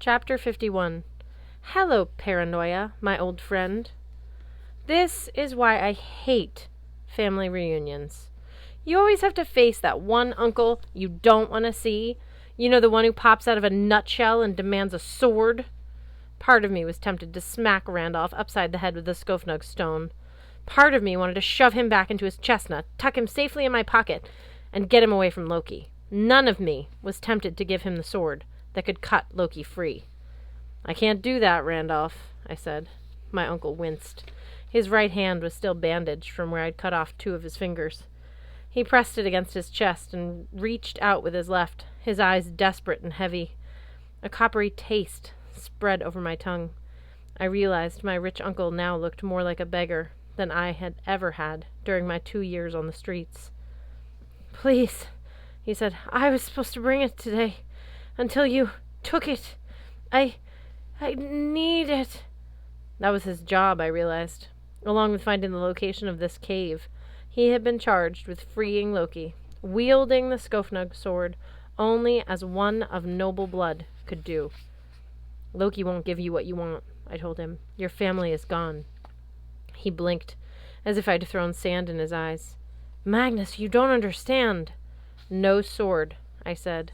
Chapter 51. Hello, Paranoia, my old friend. This is why I hate family reunions. You always have to face that one uncle you don't want to see. You know, the one who pops out of a nutshell and demands a sword. Part of me was tempted to smack Randolph upside the head with the Skofnug stone. Part of me wanted to shove him back into his chestnut, tuck him safely in my pocket, and get him away from Loki. None of me was tempted to give him the sword that could cut Loki free. I can't do that, Randolph, I said. My uncle winced. His right hand was still bandaged from where I'd cut off 2 of his fingers. He pressed it against his chest and reached out with his left, his eyes desperate and heavy. A coppery taste spread over my tongue. I realized my rich uncle now looked more like a beggar than I had ever had during my 2 years on the streets. Please, he said, I was supposed to bring it today, until you took it. I need it. That was his job, I realized. Along with finding the location of this cave, he had been charged with freeing Loki, wielding the Skofnug sword only as one of noble blood could do. Loki won't give you what you want, I told him. Your family is gone. He blinked, as if I'd thrown sand in his eyes. Magnus, you don't understand. No sword, I said.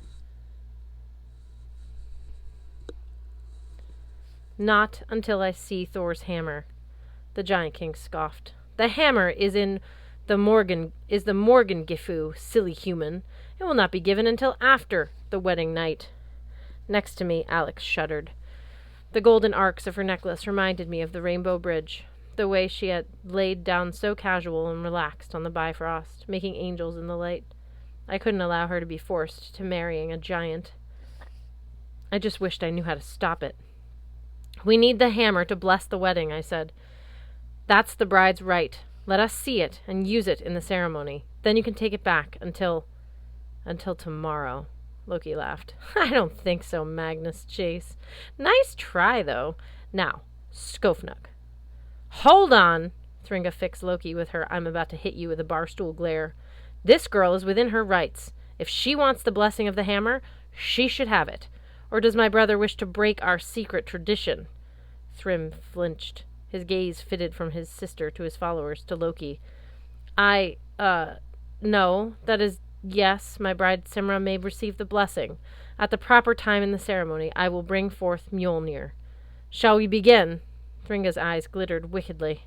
Not until I see Thor's hammer. The Giant King scoffed. The hammer is the Morgengifu, silly human. It will not be given until after the wedding night. Next to me, Alex shuddered. The golden arcs of her necklace reminded me of the Rainbow Bridge, the way she had laid down so casual and relaxed on the Bifrost, making angels in the light. I couldn't allow her to be forced to marrying a giant. I just wished I knew how to stop it. We need the hammer to bless the wedding, I said. That's the bride's right. Let us see it and use it in the ceremony. Then you can take it back until tomorrow. Loki laughed. I don't think so, Magnus Chase. Nice try, though. Now, Skofnug. Hold on! Thringa fixed Loki with her I'm about to hit you with a barstool glare. This girl is within her rights. If she wants the blessing of the hammer, she should have it. Or does my brother wish to break our secret tradition? Thrym flinched. His gaze fitted from his sister to his followers to Loki. No. That is, yes, my bride Simra may receive the blessing. At the proper time in the ceremony, I will bring forth Mjolnir. Shall we begin? Thringa's eyes glittered wickedly.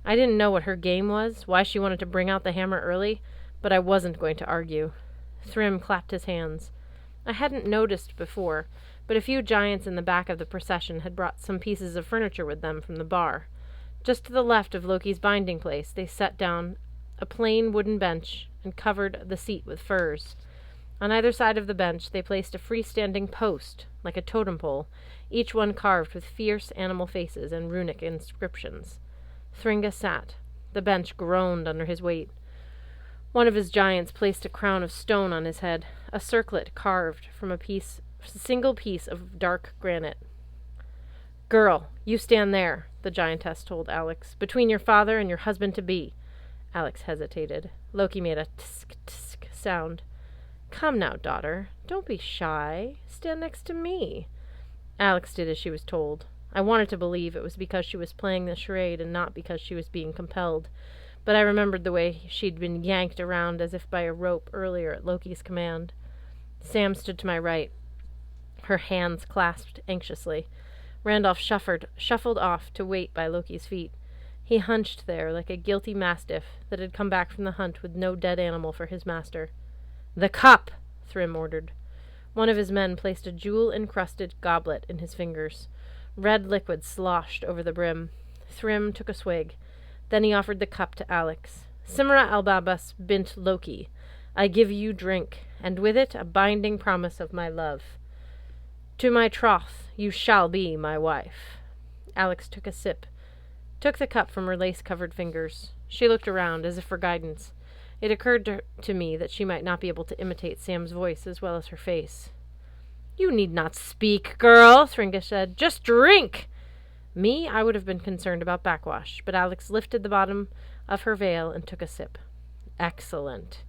I didn't know what her game was, why she wanted to bring out the hammer early, but I wasn't going to argue. Thrym clapped his hands. I hadn't noticed before, but a few giants in the back of the procession had brought some pieces of furniture with them from the bar. Just to the left of Loki's binding place, they set down a plain wooden bench and covered the seat with furs. On either side of the bench, they placed a freestanding post, like a totem pole, each one carved with fierce animal faces and runic inscriptions. Thringa sat. The bench groaned under his weight. One of his giants placed a crown of stone on his head, a circlet carved from a single piece of dark granite. Girl, you stand there, the giantess told Alex, between your father and your husband-to-be. Alex hesitated. Loki made a tsk-tsk sound. Come now, daughter. Don't be shy. Stand next to me. Alex did as she was told. I wanted to believe it was because she was playing the charade and not because she was being compelled, but I remembered the way she'd been yanked around as if by a rope earlier at Loki's command. Sam stood to my right, her hands clasped anxiously. Randolph shuffled off to wait by Loki's feet. He hunched there like a guilty mastiff that had come back from the hunt with no dead animal for his master. The cup! Thrym ordered. One of his men placed a jewel-encrusted goblet in his fingers. Red liquid sloshed over the brim. Thrym took a swig. Then he offered the cup to Alex. Simra Albabas bint Loki, I give you drink, and with it a binding promise of my love. To my troth, you shall be my wife. Alex took a sip, took the cup from her lace-covered fingers. She looked around, as if for guidance. It occurred to me that she might not be able to imitate Sam's voice as well as her face. You need not speak, girl, Thringa said. Just drink! Me, I would have been concerned about backwash, but Alex lifted the bottom of her veil and took a sip. Excellent.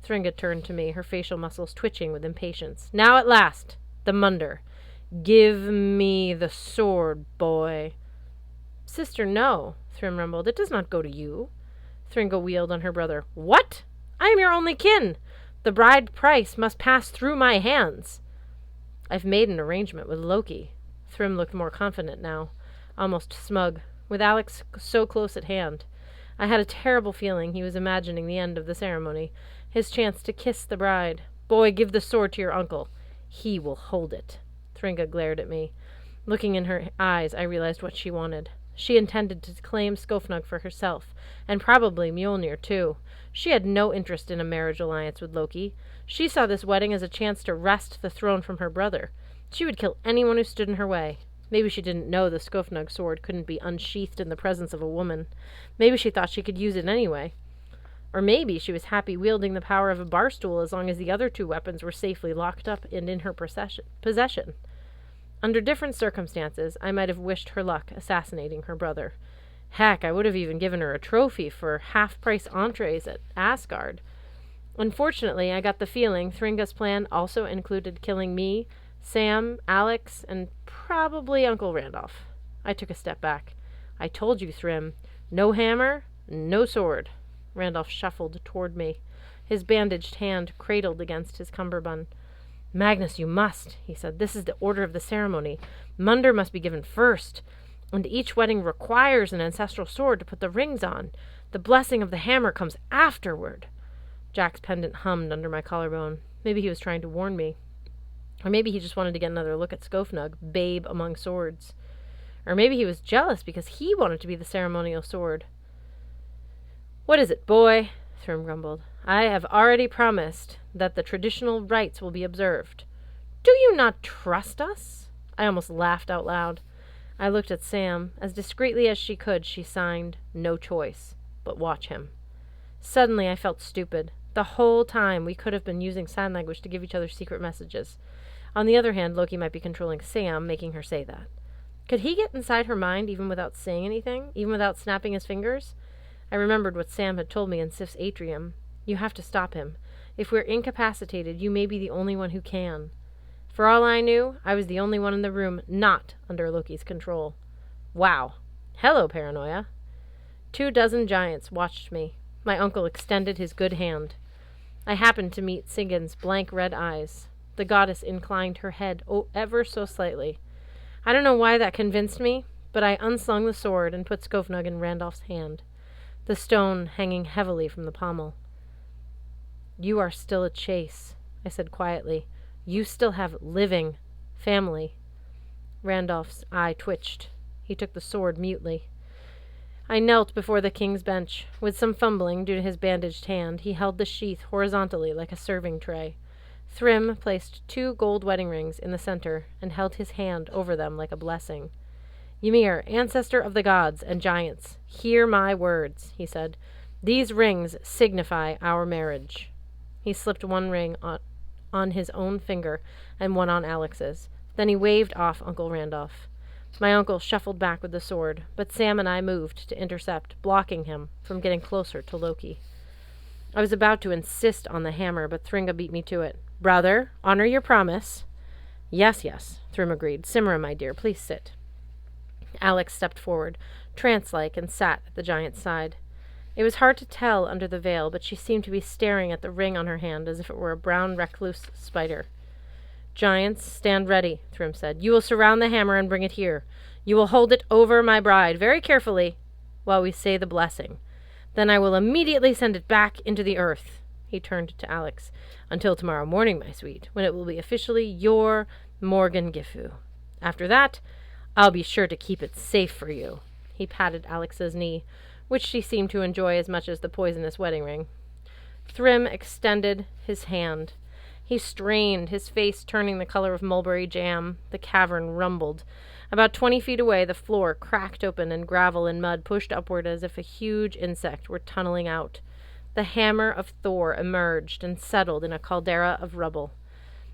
Thringa turned to me, her facial muscles twitching with impatience. Now at last, the Munder. Give me the sword, boy. Sister, no, Thrym rumbled. It does not go to you. Thringa wheeled on her brother. What? I am your only kin. The bride price must pass through my hands. I've made an arrangement with Loki. Thrym looked more confident now, almost smug, with Alex so close at hand. I had a terrible feeling he was imagining the end of the ceremony, his chance to kiss the bride. Boy, give the sword to your uncle. He will hold it. Thringa glared at me. Looking in her eyes, I realized what she wanted. She intended to claim Skofnug for herself, and probably Mjolnir, too. She had no interest in a marriage alliance with Loki. She saw this wedding as a chance to wrest the throne from her brother. She would kill anyone who stood in her way. Maybe she didn't know the Skofnug sword couldn't be unsheathed in the presence of a woman. Maybe she thought she could use it anyway. Or maybe she was happy wielding the power of a bar stool as long as the other two weapons were safely locked up and in her possession. Under different circumstances, I might have wished her luck assassinating her brother. Heck, I would have even given her a trophy for half-price entrees at Asgard. Unfortunately, I got the feeling Thringa's plan also included killing me, Sam, Alex, and probably Uncle Randolph. I took a step back. I told you, Thrym. No hammer, no sword. Randolph shuffled toward me, his bandaged hand cradled against his cummerbund. Magnus, you must, he said. This is the order of the ceremony. Munder must be given first, and each wedding requires an ancestral sword to put the rings on. The blessing of the hammer comes afterward. Jack's pendant hummed under my collarbone. Maybe he was trying to warn me. Or maybe he just wanted to get another look at Skofnug, babe among swords. Or maybe he was jealous because he wanted to be the ceremonial sword. What is it, boy? Thrym grumbled. I have already promised that the traditional rites will be observed. Do you not trust us? I almost laughed out loud. I looked at Sam. As discreetly as she could, she signed, no choice, but watch him. Suddenly I felt stupid. The whole time we could have been using sign language to give each other secret messages. On the other hand, Loki might be controlling Sam, making her say that. Could he get inside her mind even without saying anything, even without snapping his fingers? I remembered what Sam had told me in Sif's atrium. You have to stop him. If we're incapacitated, you may be the only one who can. For all I knew, I was the only one in the room not under Loki's control. Wow. Hello, paranoia. 24 giants watched me. My uncle extended his good hand. I happened to meet Sigyn's blank red eyes. The goddess inclined her head ever so slightly. I don't know why that convinced me, but I unslung the sword and put Skofnug in Randolph's hand, the stone hanging heavily from the pommel. You are still a Chase, I said quietly. You still have living family. Randolph's eye twitched. He took the sword mutely. I knelt before the king's bench. With some fumbling due to his bandaged hand, he held the sheath horizontally like a serving tray. Thrym placed 2 gold wedding rings in the center and held his hand over them like a blessing. Ymir, ancestor of the gods and giants, hear my words, he said. These rings signify our marriage. He slipped one ring on his own finger and one on Alex's. Then he waved off Uncle Randolph. My uncle shuffled back with the sword, but Sam and I moved to intercept, blocking him from getting closer to Loki. I was about to insist on the hammer, but Thringa beat me to it. Brother, honor your promise. Yes, Thrym agreed. Simra, my dear, please sit. Alex stepped forward, trance-like, and sat at the giant's side. It was hard to tell under the veil, but she seemed to be staring at the ring on her hand as if it were a brown recluse spider. Giants, stand ready, Thrym said. You will surround the hammer and bring it here. You will hold it over my bride very carefully while we say the blessing. Then I will immediately send it back into the earth. He turned to Alex. Until tomorrow morning, my sweet, when it will be officially your Morgan Gifu. After that, I'll be sure to keep it safe for you. He patted Alex's knee, which she seemed to enjoy as much as the poisonous wedding ring. Thrym extended his hand. He strained, his face turning the color of mulberry jam. The cavern rumbled. About 20 feet away, the floor cracked open and gravel and mud pushed upward as if a huge insect were tunneling out. The hammer of Thor emerged and settled in a caldera of rubble.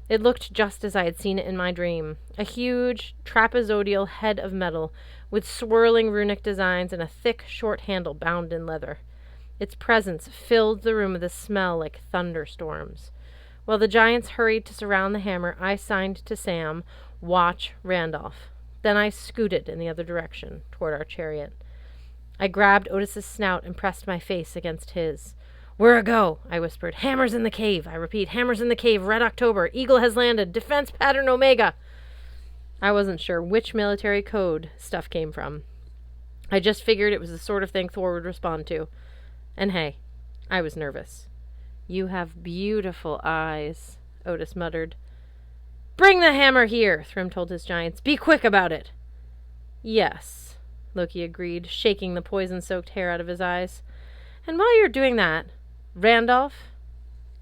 It looked just as I had seen it in my dream, a huge trapezoidal head of metal with swirling runic designs and a thick, short handle bound in leather. Its presence filled the room with a smell like thunderstorms. While the giants hurried to surround the hammer, I signed to Sam, Watch Randolph. Then I scooted in the other direction, toward our chariot. I grabbed Otis's snout and pressed my face against his. "Where a go?" I whispered. "Hammers in the cave. I repeat, hammers in the cave. Red October. Eagle has landed. Defense pattern Omega." I wasn't sure which military code stuff came from. I just figured it was the sort of thing Thor would respond to. And hey, I was nervous. "You have beautiful eyes," Otis muttered. "Bring the hammer here," Thrym told his giants. "Be quick about it." "Yes," Loki agreed, shaking the poison-soaked hair out of his eyes. "And while you're doing that, Randolph,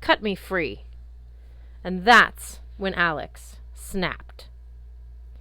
cut me free." And that's when Alex snapped.